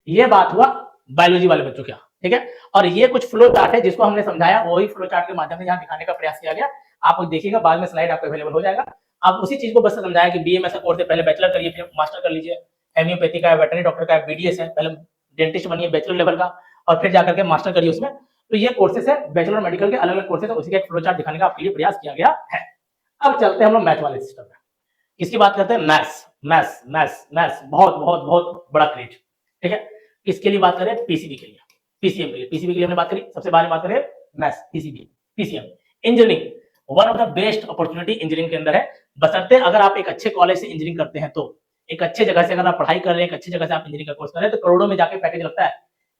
ये बात हुआ बायोलॉजी वाले बच्चों के यहाँ, ठीक है। और ये कुछ फ्लो चार्ट है जिसको हमने समझाया, वही फ्लो चार्ट के माध्यम से यहाँ दिखाने का प्रयास किया गया। आप देखिएगा, बाद में स्लाइड आपको अवेलेबल हो जाएगा। आप उसी चीज को बस समझाया कि बीएमएस का कोर्स है, पहले बैचलर करिए फिर मास्टर कर लीजिए, हेम्योपैथी का है, वेटरनरी डॉक्टर का है, बीडीएस है, पहले डेंटिस्ट बनिए बैचलर लेवल का और फिर जाकर के मास्टर करिए उसमें। तो ये कोर्सेस है बैचलर मेडिकल के, अलग अलग कोर्सेस है, उसी का एक फ्लो चार्ट दिखाने का आपके लिए प्रयास किया गया है। अब चलते हैं हम लोग मैथ वाले सिस्टम में। किसकी बात करते हैं? मैथ्स। मैथ्स मैथ्स मैथ्स बहुत बहुत बहुत बड़ा क्रेज, ठीक है। किसके लिए बात करें? पीसीबी के लिए, पीसीएम के लिए। पीसीबी के लिए हमने बात करी, सबसे बाद में बात करें maths, PCB, PCM. Engineering one of the best opportunity engineering के अंदर है, बशर्ते अगर आप एक अच्छे कॉलेज से इंजीनियरिंग करते हैं, तो एक अच्छे जगह से अगर आप पढ़ाई कर रहे हैं, एक अच्छी जगह से आप इंजीनियरिंग का कोर्स कर रहे हैं, तो करोड़ों में जाके पैकेज लगता है।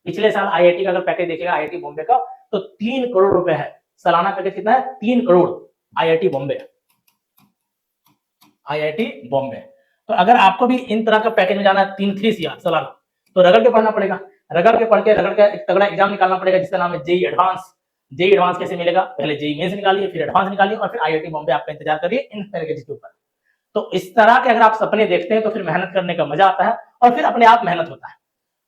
पिछले साल आईआईटी का अगर पैकेज देखेगा, आईआईटी बॉम्बे का, तो 3 करोड़ रुपए है सालाना पैकेज। कितना है? 3 करोड़। IIT Bombay, IIT Bombay. तो अगर आपको भी इन तरह का पैकेज में जाना है 3 CR सालाना, तो रगड़ के पढ़ना पड़ेगा, रगड़ के पढ़ के रगड़ के एक तगड़ा एग्जाम निकालना पड़ेगा जिसका नाम है जेई एडवांस। जेई एडवांस कैसे मिलेगा? पहले जेई मेंस निकालिए, फिर एडवांस निकालिए और फिर आईआईटी बॉम्बे आपका इंतजार करिए इन पैकेज के ऊपर। तो इस तरह के अगर आप सपने देखते हैं तो फिर मेहनत करने का मजा आता है और फिर अपने आप मेहनत होता है।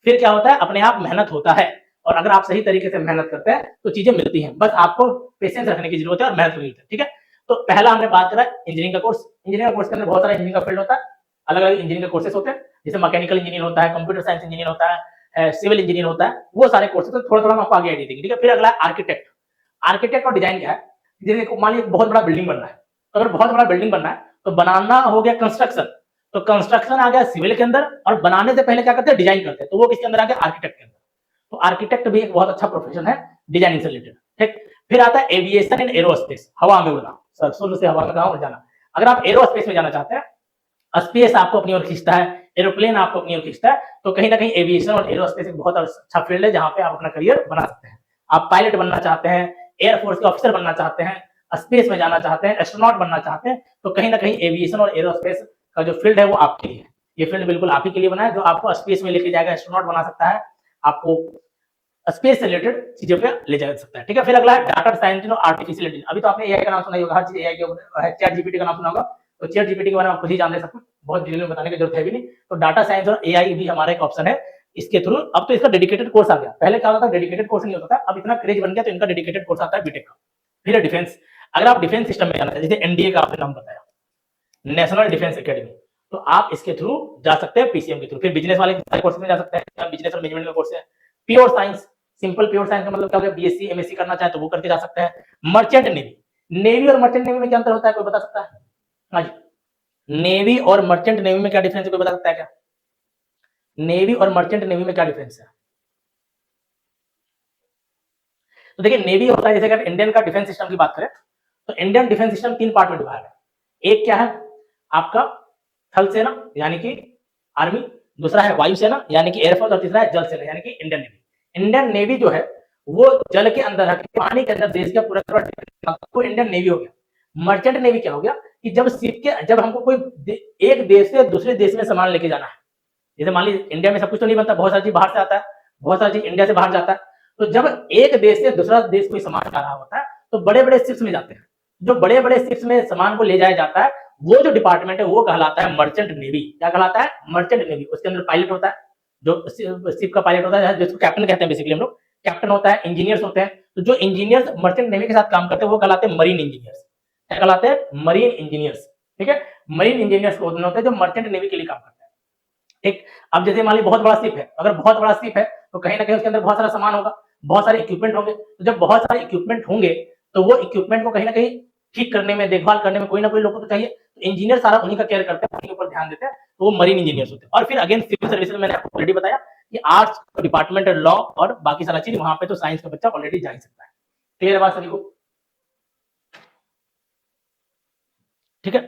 फिर क्या होता है? अपने आप मेहनत होता है। और अगर आप सही तरीके से मेहनत करते हैं तो चीजें मिलती हैं, बस आपको पेशेंस रखने की जरूरत है और मेहनत करनी है, ठीक है। तो पहला हमने बात करा इंजीनियरिंग का कोर्स। इंजीनियरिंग का कोर्स के अंदर बहुत सारा इंजीनियरिंग का फील्ड होता है, अलग अलग इंजीनियरिंग का कोर्सेस होते हैं, जैसे मैकेनिकल इंजीनियर होता है, कंप्यूटर साइंस इंजीनियर होता है, सिविल इंजीनियर होता है, वो सारे कोर्सेस। तो थोड़ा थोड़ा हम आपको आगे आइडिया देंगे, ठीक है। फिर अगला आर्किटेक्ट। आर्किटेक्ट और डिजाइन क्या है? जैसे मान लीजिए बहुत बड़ा बिल्डिंग बनना है, तो अगर बहुत बड़ा बिल्डिंग बनना है तो बनाना हो गया कंस्ट्रक्शन, तो कंस्ट्रक्शन आ गया सिविल के अंदर, और बनाने से पहले क्या करते हैं? डिजाइन करते हैं, तो वो किसके अंदर आ गया? आर्किटेक्ट के अंदर। तो आर्किटेक्ट भी एक बहुत अच्छा प्रोफेशन है डिजाइनिंग से रिलेटेड, ठीक। फिर आता है एविएशन एंड एरोस्पेस, हवा में उड़ना, सरसों से हवा में कहां उड़ जाना। अगर आप एरोस्पेस में जाना चाहते हैं, स्पेस आपको अपनी ओर खींचता है, एरोप्लेन आपको अपनी ओर खींचता है, तो कहीं ना कहीं एविएशन और एरोस्पेस एक बहुत अच्छा फील्ड है जहां पे आप अपना करियर बना सकते हैं। आप पायलट बनना चाहते हैं, एयरफोर्स के ऑफिसर बनना चाहते हैं, स्पेस में जाना चाहते हैं, एस्ट्रोनॉट बनना चाहते हैं, तो कहीं ना कहीं एविएशन और एरोस्पेस का जो फील्ड है वो आपके लिए है। ये फील्ड बिल्कुल आप ही के लिए बना है, जो आपको स्पेस में लेके जाएगा, एस्ट्रोनॉट बना सकता है, आपको स्पेस से रिलेटेड चीजों पे ले जा सकता है, ठीक है। फिर अगला है डाटा साइंस और आर्टिफिशियल इंटेलिजेंस। अभी तो आपने एआई का नाम सुना ही होगा, हर चीज एआई के ऊपर है, चैट जीपीटी का नाम सुना होगा, तो चैट जीपीटी के बारे में आप खुद ही जान ले सकते हैं, बहुत डिटेल में बताने की जरूरत है भी नहीं। तो डाटा साइंस और एआई भी हमारा एक ऑप्शन है इसके थ्रू। अब तो इसका डेडिकेटेड कोर्स आ गया, पहले क्या होता था? डेडिकेटेड कोर्स नहीं होता था, अब इतना क्रेज बन गया तो इनका डेडिकेटेड कोर्स आता है बीटेक का। फिर डिफेंस, अगर आप डिफेंस सिस्टम में जाना चाहिए, जैसे एनडीए का आपने नाम बताया, नेशनल डिफेंस एकेडमी, तो आप इसके थ्रू जा सकते हैं, पीसीएम के थ्रू। फिर बिजनेस वाले कोर्स में जा सकते हैं, बिजनेस और मैनेजमेंट का कोर्स है। Pure science, simple pure science का मतलब क्या हो गया? बीएससी एमएससी करना चाहे तो वो करके जा सकते हैं। मर्चेंट नेवी, नेवी और मर्चेंट नेवी में क्या अंतर होता है, कोई बता सकता है? हाँ जी, नेवी और मर्चेंट नेवी में क्या डिफरेंस है, कोई बता सकता है क्या? नेवी और मर्चेंट नेवी में क्या डिफरेंस है? तो देखिए, नेवी होता है, जैसे अगर इंडियन का डिफेंस सिस्टम की बात करें तो इंडियन डिफेंस सिस्टम 3 पार्ट में डिवाइड है। एक क्या है आपका? थल सेना यानी कि आर्मी, दूसरा है वायु सेना यानी कि एयरफोर्स, और तीसरा है जल सेना यानी कि इंडियन नेवी। इंडियन नेवी जो है वो जल के अंदर है, पानी के अंदर देश का पूरा वो इंडियन नेवी हो गया। मर्चेंट नेवी क्या हो गया कि जब हमको कोई एक देश से दूसरे देश में सामान लेके जाना है, जैसे मान लीजिए इंडिया में सब कुछ तो नहीं बनता, बहुत सारी चीज बाहर से आता है, बहुत सारी चीज इंडिया से बाहर जाता है, तो जब एक देश से दूसरा देश कोई सामान जा रहा होता है तो बड़े बड़े शिप्स में जाते हैं। जो बड़े बड़े शिप्स में सामान को ले जाया जाता है, वो जो डिपार्टमेंट है वो कहलाता है मर्चेंट नेवी। क्या कहलाता है? Merchant navy. उसके अंदर पायलट होता है, जो शिप का पायलट होता है, जिसको कैप्टन कहते हैं बेसिकली हम लोग, कैप्टन होता है, इंजीनियर्स होते हैं। तो जो इंजीनियर्स मर्चेंट नेवी के साथ काम करते हैं वो कहलाते हैं मरीन इंजीनियर्स। क्या कहलाते हैं? मरीन इंजीनियर्स, ठीक है। मरीन इंजीनियर्स होते हैं जो मर्चेंट नेवी के लिए काम करते हैं, ठीक। अब जैसे मान ली बहुत बड़ा शिप है, अगर बहुत बड़ा शिप है तो कहीं ना कहीं उसके अंदर बहुत सारा सामान होगा, बहुत सारे इक्विपमेंट होंगे। तो जब बहुत सारे इक्विपमेंट होंगे तो वो इक्विपमेंट को कहीं ना कहीं ठीक करने में, देखभाल करने में कोई ना कोई लोग तो चाहिए, तो इंजीनियर सारा उन्हीं का केयर करते हैं, उन्हीं के ऊपर ध्यान देते हैं, तो वो मरीन इंजीनियर्स होते हैं। और फिर अगेन सिविल सर्विसेज, मैंने आपको ऑलरेडी बताया कि आर्ट्स डिपार्टमेंट है, लॉ और बाकी सारा चीज, वहां पे तो साइंस का बच्चा ऑलरेडी जा ही सकता है। क्लियर बात सभी को? ठीक है,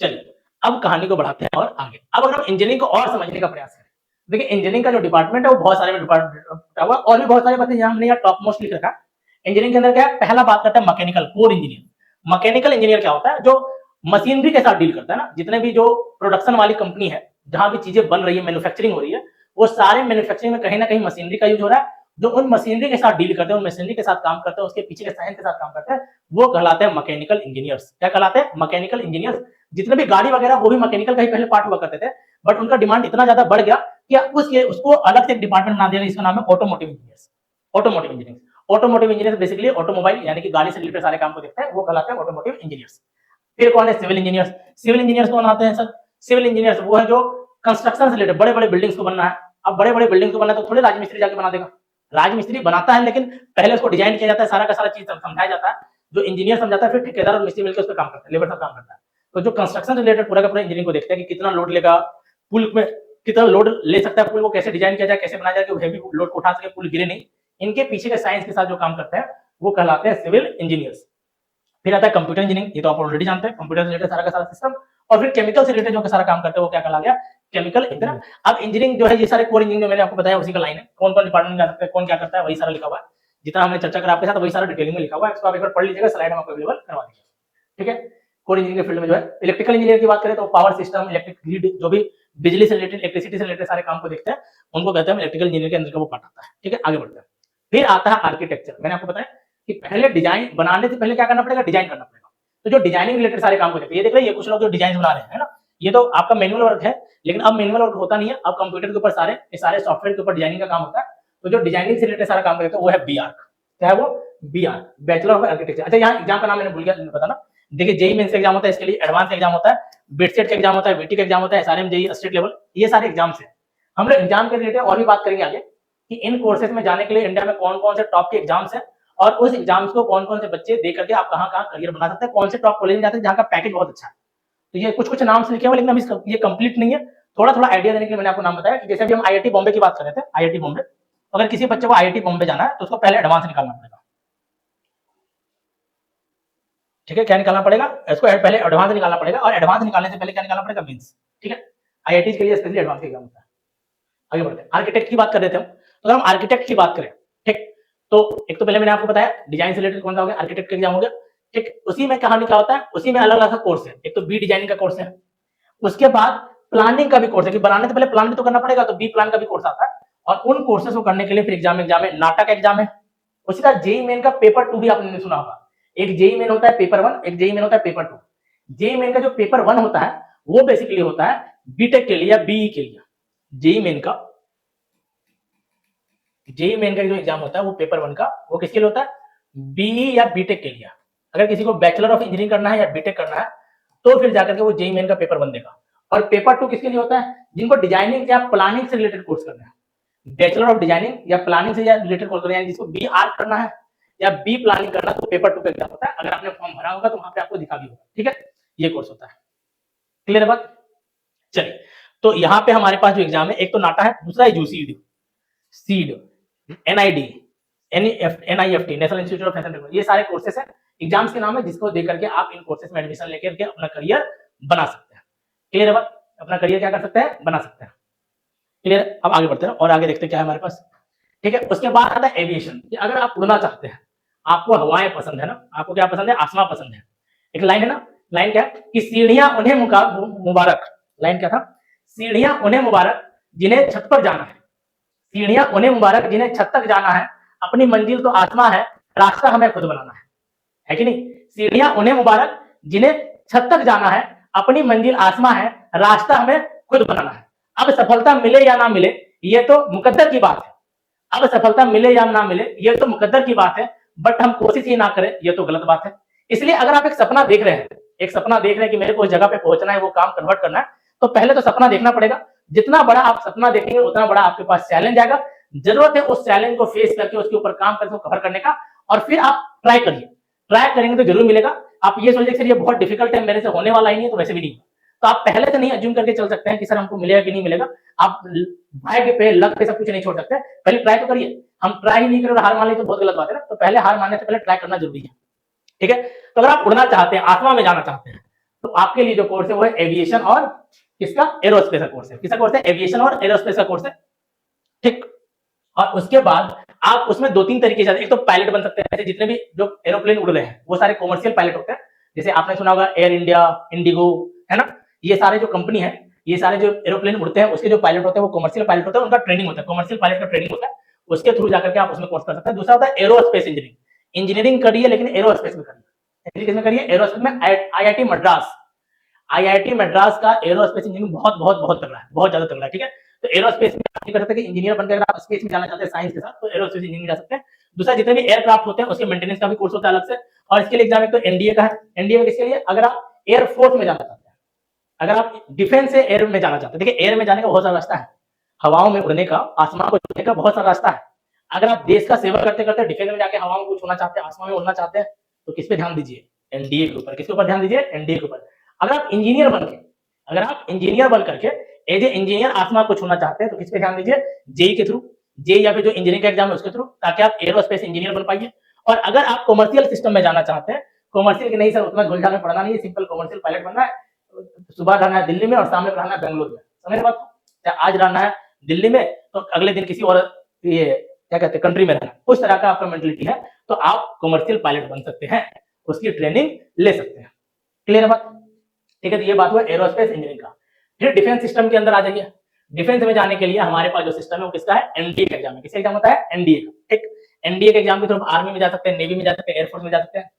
चलिए अब कहानी को बढ़ाते हैं और आगे। अब अगर हम इंजीनियरिंग को और समझने का प्रयास करें, देखिए इंजीनियरिंग का जो डिपार्टमेंट है वो बहुत सारे डिपार्टमेंट हुआ, और भी बहुत सारे पता है, हमने यहाँ टॉप मोस्ट लिख रखा। इंजीनियरिंग के अंदर क्या है? पहला बात करते हैं mechanical core engineer. Mechanical engineer क्या होता है? जो मशीनरी के साथ डील करता है ना, जितने भी जो प्रोडक्शन वाली कंपनी है, जहां भी चीजें बन रही है, मैन्युफैक्चरिंग हो रही है, वो सारे मैन्युफैक्चरिंग में कहीं ना कहीं मशीनरी का यूज हो रहा है। जो उन मशीनरी के साथ डील करते हैं, उन मशीनरी के साथ काम करते हैं, उसके पीछे के साइंस के साथ काम करते हैं, वो कहलाते हैं मैकेनिकल इंजीनियर्स। क्या कहलाते हैं? Mechanical engineers. जितने भी गाड़ी वगैरह वो भी मैकेनिकल का ही पहले पार्ट हुआ करते थे, बट उनका डिमांड इतना ज्यादा बढ़ गया कि उसको अलग से एक डिपार्टमेंट बना दिया, इसका नाम है automotive engineers. Automotive engineers, automotive engineers basically automobile यानी कि गाड़ी से रिलेटेड सारे काम को देखते हैं, वो कहलाते हैं ऑटोमोटिव इंजीनियर्स। फिर कौन है? Civil engineers. सिविल इंजीनियर्स कौन आते हैं सर? सिविल इंजीनियर्स वो है जो कंस्ट्रक्शन से रिलेटेड, बड़े बड़े बिल्डिंग्स को बनना है। अब बड़े बड़े बिल्डिंग्स को बनना है तो थोड़े राजमिस्त्री जाके बना देगा, राजमिस्त्री बनाता है लेकिन पहले उसको डिजाइन किया जाता है, सारा का सारा चीज समझाया जाता है, जो इंजीनियर समझाता है, फिर ठेकेदार और मिस्त्री मिलकर उस पर काम करता है, लेबर सब काम करता है। तो जो कंस्ट्रक्शन से रिलेटेड पूरा का पूरा इंजीनियरिंग को देखते हैं कि कितना लोड लेगा पुल में, कितना लोड ले सकता है पुल को, कैसे डिजाइन किया जाए, कैसे बनाया जाए कि हेवी लोड को उठा सके, पुल गिरे नहीं। इनके पीछे के साइंस के साथ जो काम करते हैं वो कहलाते हैं सिविल इंजीनियर्स। फिर आता है कंप्यूटर इंजीनियरिंग, ये तो आप ऑलरेडी जानते हैं, कंप्यूटर से रिलेटेड सारा का सारा सिस्टम। और फिर केमिकल से रिलेटेड जो सारा काम करते हैं वो क्या कहला गया? Chemical engineer. अब इंजीनियरिंग जो है ये सारे कोर इंजीनियरिंग मैंने आपको बताया उसी का लाइन है, कौन कौन डिपार्टमेंट में जा सकते हैं, कौन क्या करता है, वही सारा लिखा हुआ है। जितना हमने चर्चा करा आपके साथ वही सारा डिटेलिंग में लिखा हुआ है, इसको आप एक बार पढ़ लीजिएगा, स्लाइड हम आपको अवेलेबल करवा देंगे। ठीक है। कोर इंजीनियरिंग के फील्ड में जो है इलेक्ट्रिकल इंजीनियर की बात करें तो पावर सिस्टम, इलेक्ट्रिक ग्रिड, जो भी बिजली से रिलेटेड, इलेक्ट्रिसिटी से रिलेटेड सारे काम को देखते हैं, उनको कहते हैं इलेक्ट्रिकल इंजीनियर के अंदर का वो पार्ट आता है। ठीक है, आगे बढ़ते हैं। फिर आता है आर्किटेक्चर। मैंने आपको बताया कि पहले डिजाइन बनाने से पहले क्या करना पड़ेगा? डिजाइन करना पड़ेगा। तो जो डिजाइनिंग रिलेटेड सारे काम को देखते हैं, ये देख रहे हैं, ये कुछ लोग जो डिजाइन बना रहे हैं, है ना, ये तो आपका मैनुअल वर्क है, लेकिन अब मैनुअल वर्क होता नहीं है, अब कंप्यूटर के ऊपर सारे सॉफ्टवेयर के ऊपर डिजाइनिंग का काम होता है। तो जो डिजाइनिंग से रिलेटेड सारा काम करते हैं वो है बीआर। क्या है वो? BR, bachelor of architecture. अच्छा, यहाँ एग्जाम का नाम मैंने भूल गया बताना। देखिए, जेईई मेंस एग्जाम होता है, इसके लिए एडवांस एग्जाम होता है, बिटसेट का एग्जाम होता है, बीटी का एग्जाम होता है, एसआरएम, जेईई स्टेट लेवल, ये सारे एग्जाम्स हैं। हम लोग एग्जाम के रिलेटेड और भी बात करेंगे आगे कि इन कोर्सेज में जाने के लिए इंडिया में कौन कौन से टॉप के एग्जाम्स हैं और उस एग्जाम्स को कौन कौन से बच्चे दे करके आप कहाँ कहाँ करियर बना सकते हैं, कौन से टॉप कॉलेज में जाते हैं जहाँ का पैकेज बहुत अच्छा है। तो ये कुछ कुछ नाम से लिखे हुए, लेकिन अभी ये कंप्लीट नहीं है, थोड़ा थोड़ा आइडिया देने के लिए मैंने आपको नाम बताया कि जैसे अभी हम आईआईटी बॉम्बे की बात कर रहे थे, आईआईटी बॉम्बे, अगर किसी बच्चे को आईआईटी बॉम्बे जाना है तो उसको पहले एडवांस निकालना पड़ेगा। ठीक है, क्या निकालना पड़ेगा? इसको पहले एडवांस निकालना पड़ेगा, और एडवांस निकालने से पहले क्या निकालना पड़ेगा? मेंस। ठीक है, आईआईटी के लिए स्पेशली एडवांस एग्जाम होता है। आगे बढ़ते हैं, आर्किटेक्ट की बात कर रहे थे हम, तो अगर हम आर्किटेक्ट की बात करें, ठीक, तो एक तो पहले मैंने आपको बताया डिजाइन से रिलेटेड कौन सा हो गया, आर्किटेक्ट का एग्जाम हो गया। ठीक, उसी में कहानी क्या होता है, उसी में अलग अलग कोर्स है, एक तो बी डिजाइनिंग का कोर्स है, उसके बाद प्लानिंग का भी कोर्स है कि बनाने से पहले प्लान भी तो करना पड़ेगा, तो बी प्लान का भी कोर्स आता है। और उन कोर्सेज को करने के लिए फिर एग्जाम है, नाटक एग्जाम है। उसी तरह जेईई मेन का पेपर 2 भी आपने सुना होगा, एक जेईई मेन होता है पेपर 1, एक जेईई मेन होता है पेपर 2। जेईई मेन का जो पेपर 1 होता है वो बेसिकली होता है बीटेक के लिए या बीई के लिए। जेईई मेन का जो एग्जाम होता है वो पेपर 1 का, वो किसके लिए होता है? बीई या बीटेक के लिए। अगर किसी को बैचलर ऑफ इंजीनियरिंग करना है या बीटेक करना है तो फिर जाकर के वो जेईई मेन का पेपर 1 देगा। और पेपर 2 किसके लिए होता है? जिनको डिजाइनिंग या प्लानिंग से रिलेटेड कोर्स करना है, बैचलर ऑफ डिजाइनिंग या प्लानिंग से रिलेटेड कोर्स करना है, जिसको बी आर करना है या बी प्लानिंग करना, तो पेपर 2 का एग्जाम होता है। अगर आपने फॉर्म भरा होगा तो वहां पे आपको दिखा भी होगा। ठीक है, ये कोर्स होता है। क्लियर है बात? चलिए, तो यहाँ पे हमारे पास जो एग्जाम है, एक तो नाटा है, दूसरा है UCD, seed, NID, NIFT, national institute of fashion technology, ये सारे कोर्सेस हैं, एग्जाम्स के नाम है, जिसको देख करके आप इन कोर्सेस में एडमिशन लेकर के अपना करियर बना सकते हैं। क्लियर है बात? अपना करियर क्या कर सकते हैं? बना सकते हैं। क्लियर? अब आगे बढ़ते हैं और आगे देखते हैं क्या है हमारे पास। ठीक है, उसके बाद आता है एविएशन। अगर आप उड़ना चाहते हैं, आपको हवाएं पसंद है ना, आपको क्या पसंद है? आसमान पसंद है। एक लाइन है ना, लाइन क्या है कि सीढ़ियां उन्हें मुबारक, लाइन क्या था? सीढ़ियां उन्हें मुबारक जिन्हें छत पर जाना है, सीढ़ियां उन्हें मुबारक जिन्हें छत तक जाना है, अपनी मंजिल तो आसमां है, रास्ता हमें खुद बनाना है कि नहीं? सीढ़ियां उन्हें मुबारक जिन्हें छत तक जाना है, अपनी मंजिल आसमां है, रास्ता हमें खुद बनाना है। अब सफलता मिले या ना मिले ये तो मुकद्दर की बात है, अब सफलता मिले या ना मिले ये तो मुकद्दर की बात है, बट हम कोशिश ही ना करें ये तो गलत बात है। इसलिए अगर आप एक सपना देख रहे हैं, एक सपना देख रहे हैं कि मेरे को उस जगह पे पहुंचना है, वो काम कन्वर्ट करना है, तो पहले तो सपना देखना पड़ेगा। जितना बड़ा आप सपना देखेंगे उतना बड़ा आपके पास चैलेंज आएगा। जरूरत है उस चैलेंज को फेस करके उसके ऊपर काम करके कवर करने का, और फिर आप ट्राई करिए। ट्राई करेंगे तो जरूर मिलेगा। आप ये सोचिए सर ये बहुत डिफिकल्ट है, मेरे से होने वाला ही नहीं है, तो वैसे भी नहीं, तो आप पहले से नहीं अज्यूम करके चल सकते हैं कि सर हमको मिलेगा कि नहीं मिलेगा। आप भाग्य पे, लक पे सब कुछ नहीं छोड़ सकते, पहले ट्राई तो करिए। हम ट्राई ही नहीं करें और हार मान ली तो बहुत गलत बात है ना, तो पहले हार मानने से पहले ट्राई करना जरूरी है। ठीक है, तो अगर आप उड़ना चाहते हैं, आसमान में जाना चाहते हैं, तो आपके लिए जो कोर्स है वो है एविएशन और किसका? एरोस्पेस का कोर्स है। किसका कोर्स है? एविएशन और एरोस्पेस का कोर्स है। ठीक, और उसके बाद आप उसमें 2-3 तरीके से, एक तो पायलट बन सकते हैं, जितने भी जो एरोप्लेन उड़ रहे हैं वो सारे कॉमर्शियल पायलट होते हैं। जैसे आपने सुना होगा एयर इंडिया, इंडिगो, है ना, ये सारे जो कंपनी है, ये सारे जो एरोप्लेन उड़ते हैं उसके जो पायलट होते हैं वो कॉमर्शियल पायलट होते हैं, उनका ट्रेनिंग होता है, कॉमर्शियल पायलट का ट्रेनिंग होता है, उसके थ्रू जाकर के आप उसमें कोर्स कर सकते हैं। दूसरा होता है एरोस्पेस इंजीनियरिंग, इंजीनियरिंग करिए लेकिन एरोस्पेस में करिए। किसमें करिए? एरोस्पेस में। आईआईटी मद्रास, आईआईटी मद्रास का एरोस्पेस इंजीनियरिंग बहुत बहुत बहुत तगड़ा है, बहुत ज्यादा तगड़ा है। ठीक है, तो एरोस्पेस में आप कर सकते हैं कि इंजीनियर बनकर अगर आप स्पेस में जाना चाहते हैं साइंस के साथ, तो एरोस्पेस इंजीनियरिंग जा सकते हैं। दूसरा, जितने भी एयरक्राफ्ट होते हैं उसके मेंटेनेंस का भी कोर्स होता है अलग से, और इसके लिए एग्जाम एक तो एनडीए का है। एनडीए में किसके लिए, अगर आप एयरफोर्स में जाना चाहते हैं, अगर आप डिफेंस से एयर में जाना चाहते हैं, देखिए एयर में जाने का बहुत सारा रास्ता है, हवाओं में उड़ने का, आसमान को छूने का बहुत सारा रास्ता है। अगर आप देश का सेवा करते करते डिफेंस में जाके हवाओं में कुछ होना चाहते हैं, आसमान में उड़ना चाहते हैं, तो किस पे ध्यान दीजिए, एनडीए के ऊपर। किसके ऊपर ध्यान दीजिए, एनडीए के ऊपर। अगर आप इंजीनियर बन के, अगर आप इंजीनियर बन करके एज ए इंजीनियर आसमान को छूना चाहते हैं, तो किस पे ध्यान दीजिए, जेई के थ्रू, जेई या फिर जो इंजीनियरिंग का एग्जाम है उसके थ्रू, ताकि आप एरोस्पेस इंजीनियर बन पाइए। और अगर आप कॉमर्शियल सिस्टम में जाना चाहते हैं, कॉमर्शियल की नहीं सर उतना घुलझाल में पढ़ना नहीं है, सिंपल कॉमर्शियल पायलट बनना है, सुबह रहना है दिल्ली में और शाम में रहना है बेंगलुरु में, समझ बात, आज रहना है दिल्ली में तो अगले दिन किसी और ये क्या कहते हैं कंट्री में रहना, उस तरह का आपका मेंटलिटी है, तो आप कॉमर्शियल पायलट बन सकते हैं, उसकी ट्रेनिंग ले सकते हैं। क्लियर है बात, ठीक है। तो ये बात हुआ एरोस्पेस इंजीनियरिंग का। फिर डिफेंस सिस्टम के अंदर आ जाइए। डिफेंस में जाने के लिए हमारे पास जो सिस्टम है वो किसका है, एनडीए का एग्जाम है। किसका एग्जाम होता है, एनडीए का, ठीक। एनडीए के एग्जाम के थ्रू आर्मी में जा सकते हैं, नेवी में जा सकते हैं, एयरफोर्स में जा सकते हैं।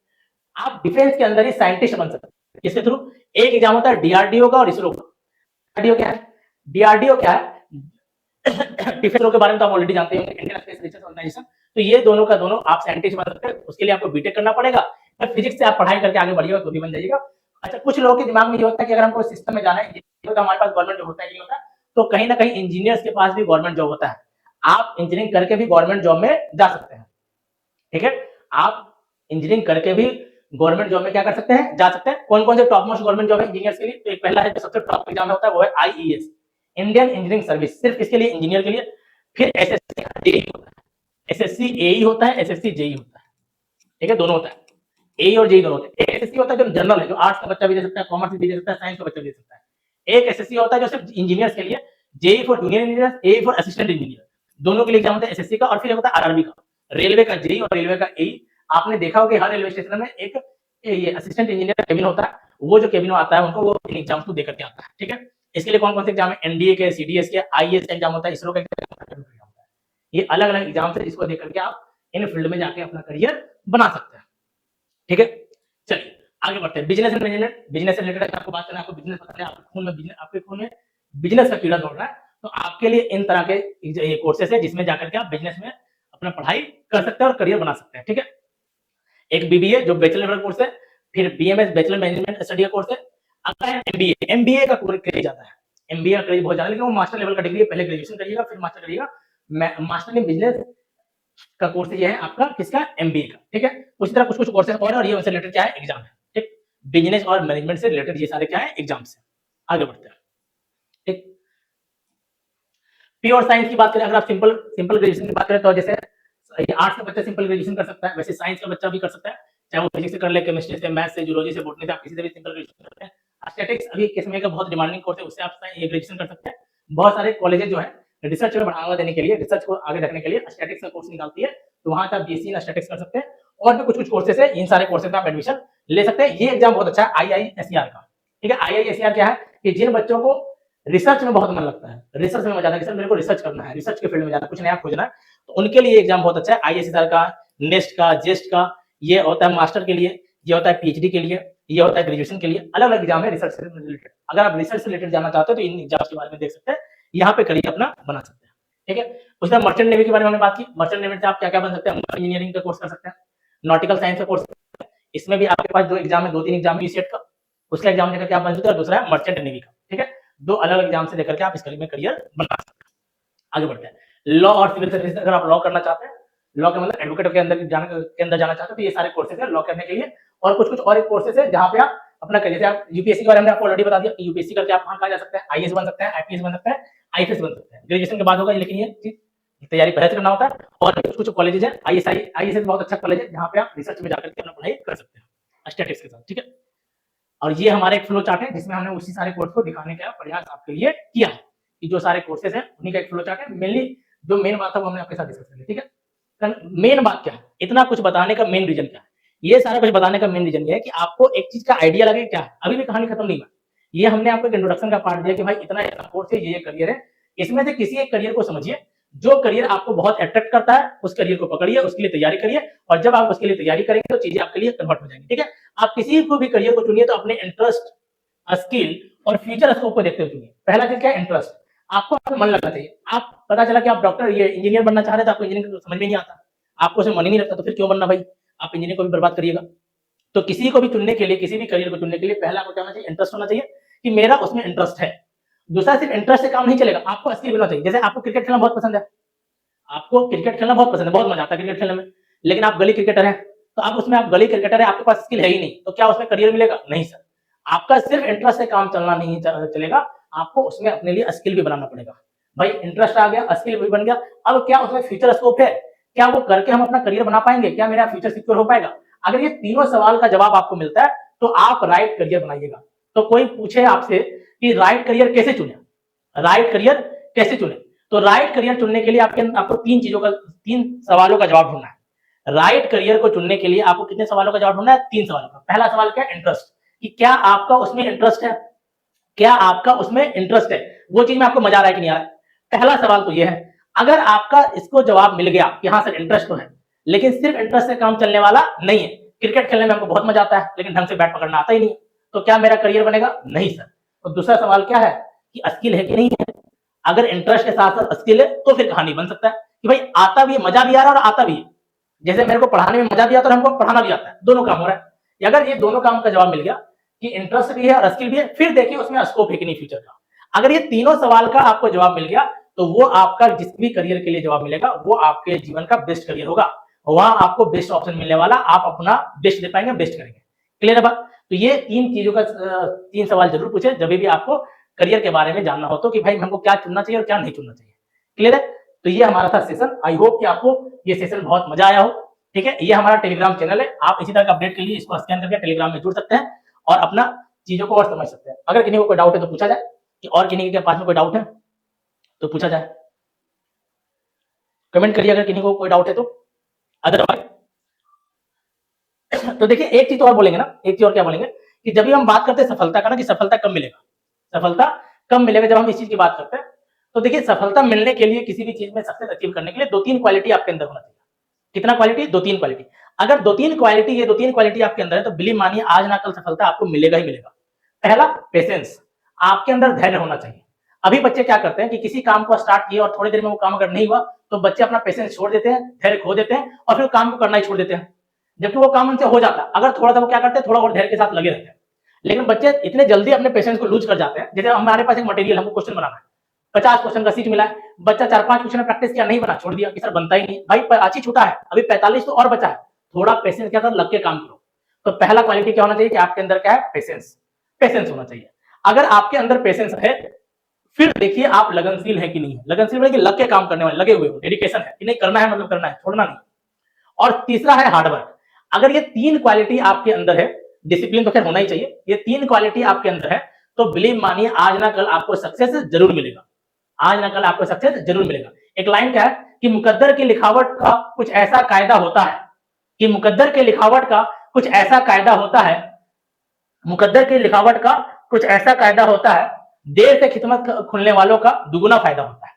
आप डिफेंस के अंदर ही साइंटिस्ट बन सकते हैं, किसके थ्रू, एक एग्जाम होता है डीआरडीओ का और इसरो का। डीआरडीओ क्या है, डीआरडीओ क्या है, डिफेंस के बारे में तो आप ऑलरेडी जानते हैं, इंडियन स्पेस रिसर्च ऑर्गेनाइजेशन। तो ये दोनों का दोनों आप साइंटिस्ट बन सकते हैं, उसके लिए आपको बीटेक करना पड़ेगा, फिजिक्स से आप पढ़ाई करके आगे बढ़िएगा तो भी बन जाइएगा। अच्छा, कुछ लोगों के दिमाग में ये होता है कि अगर हमको सिस्टम में जाना है, तो हमारे पास गवर्नमेंट जॉब होता है, नहीं होता, तो कहीं ना कहीं इंजीनियर्स के पास भी गवर्नमेंट जॉब होता है, आप इंजीनियरिंग करके भी गवर्नमेंट जॉब में जा सकते हैं, ठीक है। आप इंजीनियरिंग करके भी गवर्नमेंट जॉब में क्या कर सकते हैं, जा सकते हैं। कौन कौन से टॉप मोस्ट गवर्नमेंट जॉब है इंजीनियर्स के लिए, तो एक पहला है जो सबसे टॉप एग्जाम होता है वो है आईईएस, इंडियन इंजीनियरिंग सर्विस, सिर्फ इसके लिए इंजीनियर के लिए। फिर एसएससी जेई होता है, एसएससी एई होता है, एसएससी जेई होता है, ठीक है, दोनों होता है, एई और जेई दोनों होते हैं। एसएससी होता है जो जनरल है, जो आर्ट्स का बच्चा भी दे सकता है, कॉमर्स भी दे सकता है, साइंस का बच्चा भी दे सकता है। एक एसएससी होता है जो सिर्फ इंजीनियर्स के लिए, JE for junior engineer, AE for assistant engineer, दोनों के लिए एग्जाम होता है एसएससी का। और फिर होता है आरआरबी का, रेलवे का जेई और रेलवे का एई। आपने देखा होगा हर रेलवे स्टेशन में एक ये असिस्टेंट इंजीनियर केबिन होता है, वो जो केबिन में आता है उनको वो एग्जाम को दे करके आता है, ठीक है। इसके लिए कौन कौन से एग्जाम है, एनडीए के, सीडीएस के, आईएएस का एग्जाम होता है, इसरो का एग्जाम होता है, ये अलग अलग एग्जाम है जिसको देकर के आप इन फील्ड में जाके अपना करियर बना सकते हैं, ठीक है। चलिए आगे बढ़ते हैं। बिजनेस एंड मैनेजमेंट, बिजनेस से रिलेटेड आपको बात करना है, आपको बिजनेस पता है, आपके खून में बिजनेस का कीड़ा दौड़ रहा है, तो आपके लिए इन तरह के ये कोर्सेस है जिसमें जाकर के आप बिजनेस में अपना पढ़ाई कर सकते हैं और करियर बना सकते हैं, ठीक है। एक बीबीए जो बैचलर लेवल कोर्स है, फिर बीएमएस बैचलर मैनेजमेंट स्टडी का कोर्स है। अगला है एमबीए, एमबीए का क्रेज ज्यादा है, एमबीए का क्रेज बहुत ज्यादा है, लेकिन वो मास्टर लेवल का डिग्री है, पहले ग्रेजुएशन करिएगा फिर मास्टर करिएगा। मास्टर इन बिजनेस का कोर्स ये है आपका किसका, एमबीए का, ठीक है। उसी तरह कुछ कुछ कोर्सेज और ये उनसे रिलेटेड क्या है, एग्जाम है, ठीक। बिजनेस और मैनेजमेंट से रिलेटेड ये सारे क्या है, एग्जाम्स है। आगे बढ़ते हैं, ठीक। प्योर साइंस की बात करें, अगर आप सिंपल ग्रेजुएशन की बात करें, तो जैसे आर्ट्स का बच्चा सिंपल ग्रेजुएशन कर सकता है, वैसे साइंस का बच्चा भी कर सकता है, चाहे वो फिजिक्स से कर ले, केमिस्ट्री से, मैथ्स से, जूलॉजी से, बॉटनी से, आप किसी से भी सिंपल ग्रेजुएशन कर सकते हैं। स्टैटिक्स अभी के समय का बहुत डिमांडिंग कोर्स है, उससे आप ये ग्रेजुएशन कर सकते हैं। बहुत सारे कॉलेजेस जो है रिसर्च में बढ़ावा देने के लिए, रिसर्च को आगे रखने के लिए स्टैटिक्स का कोर्स निकालती है, तो वहां से आप बीएससी इन स्टैटिक्स कर सकते हैं। और भी कुछ कुछ कोर्सेज है, इन सारे कोर्सेज में आप एडमिशन ले सकते हैं। ये एग्जाम बहुत अच्छा है आईआईएसईआर का, ठीक है। आईआईएसईआर क्या है कि जिन बच्चों को रिसर्च में बहुत मन लगता है, रिसर्च में मजा आता है कि सर मेरे को रिसर्च करना है, रिसर्च के फील्ड में जाना, कुछ नया खोजना है, तो उनके लिए एग्जाम बहुत अच्छा है। आईआईएसईआर का, नेस्ट का, जेस्ट का, ये होता है मास्टर के लिए, ये होता है पीएचडी के लिए, ये होता है ग्रेजुएशन के लिए। अलग अलग एग्जाम है रिसर्च से रिलेटेड। अगर आप रिसर्च से रिलेटेड जाना चाहते हो तो इन एग्जाम्स के बारे में देख सकते हैं, यहाँ पे करियर अपना बना सकते हैं, ठीक है। उसके बाद मर्चेंट नेवी के बारे में हमने बात की। मर्चेंट नेवी से आप क्या क्या बन सकते हैं, इंजीनियरिंग का कोर्स कर सकते हैं, नॉटिकल साइंस का कोर्स, इसमें भी आपके पास दो एग्जाम है, 2-3 एग्जाम है सेट का, उसका एग्जाम देकर के आप बन सकते हैं, और दूसरा है मर्चेंट नेवी का, ठीक है। दो अलग अलग एग्जाम से देकर के आप इस करियर में करियर बना सकते हैं। आगे बढ़ते हैं। लॉ और सिविल सर्विस, अगर आप लॉ करना चाहते हैं, लॉ के मतलब एडवोकेट के अंदर जाना चाहते हो, तो ये सारे कोर्सेज है लॉ करने के लिए। और कुछ कुछ और एक कोर्सेज है जहाँ पे आप अपना करियर, आप यूपीएससी के बारे में आपको ऑलरेडी बता दिया, यूपीएससी करके आप कहाँ जा सकते हैं, आईएएस बन सकते हैं, आईपीएस बन सकते हैं, आईएफएस बन सकते हैं। ग्रेजुएशन के बाद होगा, लेकिन ये चीज तैयारी पहले से करना होता है। और कुछ कुछ कॉलेजेस है, आईएसआई बहुत अच्छा कॉलेज है जहाँ पे आप रिसर्च में जाकर के अपना पढ़ाई कर सकते हैं स्टैटिस्टिक्स के साथ, ठीक है। और ये हमारा एक फ्लो चार्ट है जिसमें हमने उसी सारे कोर्स को दिखाने का प्रयास आपके लिए किया है, कि जो सारे कोर्सेज हैं उन्हीं का एक फ्लो चार्ट है। मेनली जो मेन बात है वो हमने आपके साथ डिस्कस कर ली, ठीक है। मेन बात क्या है, इतना कुछ बताने का मेन रीजन क्या है, ये सारा कुछ बताने का मेन रीजन ये है कि आपको एक चीज का आइडिया लगे क्या है। अभी भी कहानी खत्म नहीं हुआ, ये हमने आपको एक इंट्रोडक्शन का पार्ट दिया कि भाई इतना कोर्स है, ये करियर है, इसमें से किसी एक करियर को समझिए, जो करियर आपको बहुत अट्रैक्ट करता है उस करियर को पकड़िए, उसके लिए तैयारी करिए, और जब आप उसके लिए तैयारी करेंगे तो चीजें आपके लिए कन्वर्ट हो जाएंगी, ठीक है। आप किसी को भी करियर को चुनिए तो अपने इंटरेस्ट, स्किल और फ्यूचर स्कोप को देखते हुए चुनिए। पहला चीज क्या है, इंटरेस्ट। आपको आपका मन लगना चाहिए। आप पता चला कि आप डॉक्टर ये इंजीनियर बनना चाह रहे थे, आपको इंजीनियरिंग समझ में नहीं आता, आपको उसमें मन ही नहीं लगता, तो फिर क्यों बनना भाई, आप इंजीनियरिंग को भी बर्बाद करिएगा। तो किसी को भी चुनने के लिए, किसी भी करियर को चुनने के लिए पहला आपको क्या होना चाहिए, इंटरेस्ट होना चाहिए कि मेरा उसमें इंटरेस्ट है। दूसरा, सिर्फ इंटरेस्ट से काम नहीं चलेगा, आपको स्किल होना चाहिए। जैसे आपको क्रिकेट खेलना बहुत पसंद है, आपको क्रिकेट खेलना बहुत पसंद है, बहुत मजा आता है क्रिकेट खेलने में, लेकिन आप गली क्रिकेटर हैं, तो आप उसमें, आप गली क्रिकेटर है, आपके पास स्किल है ही नहीं, तो क्या उसमें करियर मिलेगा? नहीं सर। आपका सिर्फ इंटरेस्ट से काम चलना नहीं चलेगा, आपको उसमें अपने लिए स्किल भी बनाना पड़ेगा। भाई इंटरेस्ट आ गया, स्किल भी बन गया, अब क्या उसमें फ्यूचर स्कोप है? क्या वो करके हम अपना करियर बना पाएंगे? क्या मेरा फ्यूचर सिक्योर हो पाएगा? अगर ये तीनों सवाल का जवाब आपको मिलता है तो आप राइट करियर बनाइएगा। तो कोई पूछे आपसे कि राइट करियर कैसे चुने, राइट करियर कैसे चुने, तो राइट करियर चुनने के लिए आपको तीन सवालों का जवाब ढूंढना है। राइट करियर को चुनने के लिए आपको कितने सवालों का जवाब ढूंढना है? 3 सवालों का। पहला सवाल क्या है? इंटरेस्ट, कि क्या आपका उसमें इंटरेस्ट है, क्या आपका उसमें इंटरेस्ट है, वो चीज में आपको मजा आ रहा है कि नहीं आ रहा है। पहला सवाल तो ये है। अगर आपका इसको जवाब मिल गया कि हाँ सर इंटरेस्ट तो है, लेकिन सिर्फ इंटरेस्ट से काम चलने वाला नहीं है, क्रिकेट खेलने में हमको बहुत मजा आता है लेकिन ढंग से बैट पकड़ना आता ही नहीं, तो क्या मेरा करियर बनेगा? नहीं सर। तो दूसरा सवाल क्या है कि स्किल है कि नहीं है। अगर इंटरेस्ट के साथ साथ स्किल है तो फिर कहानी बन सकता है कि भाई आता भी है, मजा भी आ रहा है और आता भी है। जैसे मेरे को पढ़ाने में मजा भी आता है और हमको पढ़ाना भी आता है, दोनों काम हो रहा है। अगर ये दोनों काम का जवाब मिल गया कि इंटरेस्ट भी है और स्किल भी है, फिर देखिए उसमें स्कोप है कि नहीं फ्यूचर का। अगर ये तीनों सवाल का आपको जवाब मिल गया तो वो आपका जिस भी करियर के लिए जवाब मिलेगा वो आपके जीवन का बेस्ट करियर होगा, वहां आपको बेस्ट ऑप्शन मिलने वाला, आप अपना बेस्ट दे पाएंगे, बेस्ट करेंगे। क्लियर है बात? तो ये तीन चीजों का 3 सवाल जरूर पूछे जब भी आपको करियर के बारे में जानना हो, तो कि भाई हमको क्या चुनना चाहिए और क्या नहीं चुनना चाहिए। क्लियर है? तो ये हमारा था सेशन। आई होप कि आपको ये सेशन बहुत मजा आया हो। ठीक है, ये हमारा टेलीग्राम चैनल है, आप इसी तरह का अपडेट के लिए इसको स्कैन करके टेलीग्राम में जुड़ सकते हैं और अपना चीजों को और समझ सकते हैं। अगर किसी को कोई डाउट है तो पूछा जाए, कि और किसी के पास में कोई डाउट है तो पूछा जाए, कमेंट करिए अगर किसी को कोई डाउट है तो। अदरवाइज तो देखिए एक चीज तो और बोलेंगे ना, एक चीज और क्या बोलेंगे कि जब भी हम बात करते हैं सफलता का ना, कि सफलता कब मिलेगा, सफलता कब मिलेगा जब हम इस चीज की बात करते हैं, तो देखिए सफलता मिलने के लिए, किसी भी चीज में सक्सेस अचीव करने के लिए 2-3 क्वालिटी आपके अंदर होना चाहिए। कितना क्वालिटी? 2-3 क्वालिटी। अगर 2-3 क्वालिटी, ये 2-3 क्वालिटी आपके अंदर है तो बिलीव मानिए आज ना कल सफलता आपको मिलेगा ही मिलेगा। पहला, पेशेंस, आपके अंदर धैर्य होना चाहिए। अभी बच्चे क्या करते हैं कि किसी काम को स्टार्ट किए और थोड़ी देर में वो काम अगर नहीं हुआ तो बच्चे अपना पेशेंस छोड़ देते हैं, धैर्य खो देते हैं और फिर काम को करना ही छोड़ देते हैं, जबकि वो काम उनसे हो जाता है अगर थोड़ा सा वो क्या करते हैं, थोड़ा और धैर्य के साथ लगे रहते हैं। लेकिन बच्चे इतने जल्दी अपने पेशेंस को लूज कर जाते हैं। जैसे हमारे पास एक मटेरियल, हमको क्वेश्चन बनाना है, 50 क्वेश्चन का सीट मिला है, बच्चा 4-5 क्वेश्चन प्रैक्टिस किया, नहीं बना, छोड़ दिया कि सर बनता ही नहीं। भाई आज ही छूटा है, अभी 45 तो और बचा है, थोड़ा पेशेंस के साथ लग के काम करो। तो पहला क्वालिटी क्या होना चाहिए कि आपके अंदर क्या है? पेशेंस, पेशेंस होना चाहिए। अगर आपके अंदर पेशेंस है फिर देखिए आप लगनशील है कि नहीं है। लगनशील है कि लग के काम करने वाले, लगे हुए हो, डेडिकेशन है कि नहीं, करना है मतलब करना है, छोड़ना नहीं। और तीसरा है हार्डवर्क। अगर ये 3 क्वालिटी आपके अंदर है, डिसिप्लिन तो खैर होना ही चाहिए, ये 3 क्वालिटी आपके अंदर है तो बिलीव मानिए आज ना कल आपको सक्सेस जरूर मिलेगा, आज ना कल आपको सक्सेस जरूर मिलेगा। एक लाइन क्या है कि मुकद्दर की लिखावट का कुछ ऐसा कायदा होता है, कि मुकद्दर के लिखावट का कुछ ऐसा कायदा होता है, मुकद्दर की लिखावट का कुछ ऐसा कायदा होता है, देर से किस्मत खुलने वालों का दुगुना फायदा होता है।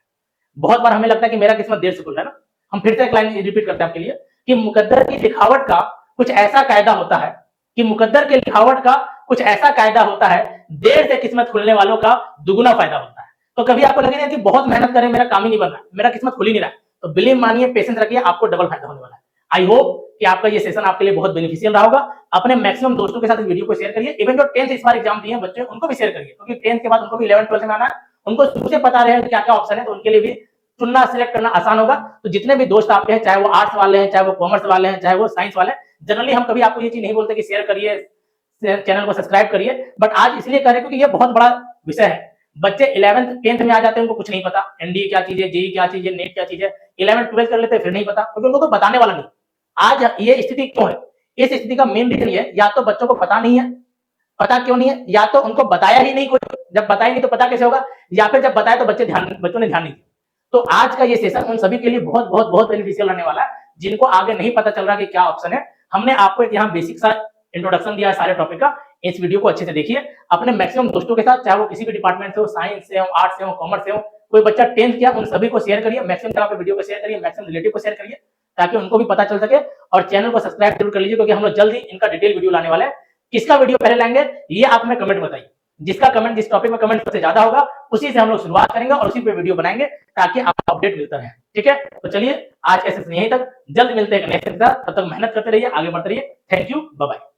बहुत बार हमें लगता है कि मेरा किस्मत देर से खुल रहा है ना, हम फिर से एक लाइन रिपीट करते हैं आपके लिए कि मुकद्दर की लिखावट का कुछ ऐसा कायदा होता है, कि मुकद्दर की लिखावट का कुछ ऐसा कायदा होता है, देर से किस्मत खुलने वालों का दुगुना फायदा होता है। तो कभी आपको लगे ना कि बहुत मेहनत करें मेरा काम ही नहीं बन रहा, मेरा किस्मत खुल ही नहीं रहा, तो बिलीव मानिए, पेशेंस रखिए, आपको डबल फायदा होने वाला है। आई होप कि आपका ये सेशन आपके लिए बहुत बेनिफिशियल रहा होगा। अपने मैक्सिमम दोस्तों के साथ इस वीडियो को शेयर करिए। इवन जो 10th इस बार एग्जाम दिए हैं बच्चे, उनको भी शेयर करिए, क्योंकि 10th के बाद उनको भी 11th 12th में आना है, उनको शुरू से पता रहे क्या क्या ऑप्शन है, तो उनके लिए भी चुनना, सिलेक्ट करना आसान होगा। तो जितने भी दोस्त आपके हैं, चाहे वो आर्ट्स वाले हैं, चाहे वो कॉमर्स वाले हैं, चाहे वो साइंस वाले हैं, जनरली हम कभी आपको ये चीज नहीं बोलते कि शेयर करिए, चैनल को सब्सक्राइब करिए, बट आज इसलिए करें क्योंकि ये बहुत बड़ा विषय है। बच्चे 11th 10th में आ जाते हैं, उनको कुछ नहीं पता, एनडीए क्या चीज है, जेई क्या चीज है, नेट क्या चीज है, 11th 12th कर लेते हैं फिर नहीं पता, क्योंकि उनको कोई बताने वाला नहीं। आज ये स्थिति क्यों है? इस स्थिति का मेन रीजन ये, या तो बच्चों को पता नहीं है, पता क्यों नहीं है, या तो उनको बताया ही नहीं कोई, जब बताया नहीं तो पता कैसे होगा, या फिर जब बताया तो बच्चों ने ध्यान नहीं दिया। तो आज का ये सेशन उन सभी के लिए बहुत बहुत बहुत बेनिफिशियल रहने वाला है, जिनको आगे नहीं पता चल रहा कि क्या ऑप्शन है। हमने आपको एक यहाँ बेसिक सा इंट्रोडक्शन दिया है सारे टॉपिक का। इस वीडियो को अच्छे से देखिए, अपने मैक्सिमम दोस्तों के साथ, चाहे वो किसी भी डिपार्टमेंट से हो, साइंस से हो, आर्ट्स से हो, कॉमर्स से हो, कोई बच्चा 10th किया, उन सभी को शेयर करिए, मैक्सिमम आप वीडियो को शेयर करिए, मैक्सिमम रिलेटिव को शेयर करिए, ताकि उनको भी पता चल सके। और चैनल को सब्सक्राइब जरूर कर लीजिए, क्योंकि हम लोग जल्दी इनका डिटेल वीडियो लाने वाले हैं। किसका वीडियो पहले लाएंगे ये आप हमें कमेंट बताइए, जिसका कमेंट, जिस टॉपिक में कमेंट सबसे ज्यादा होगा उसी से हम लोग शुरुआत करेंगे और उसी पे वीडियो बनाएंगे ताकि आपको अपडेट मिलता रहे। ठीक है, तो चलिए आज के सेशन यहीं तक, जल्द मिलते हैं नेक्स्ट के साथ। तब तक मेहनत करते रहिए, आगे बढ़ते रहिए। Thank you, bye bye.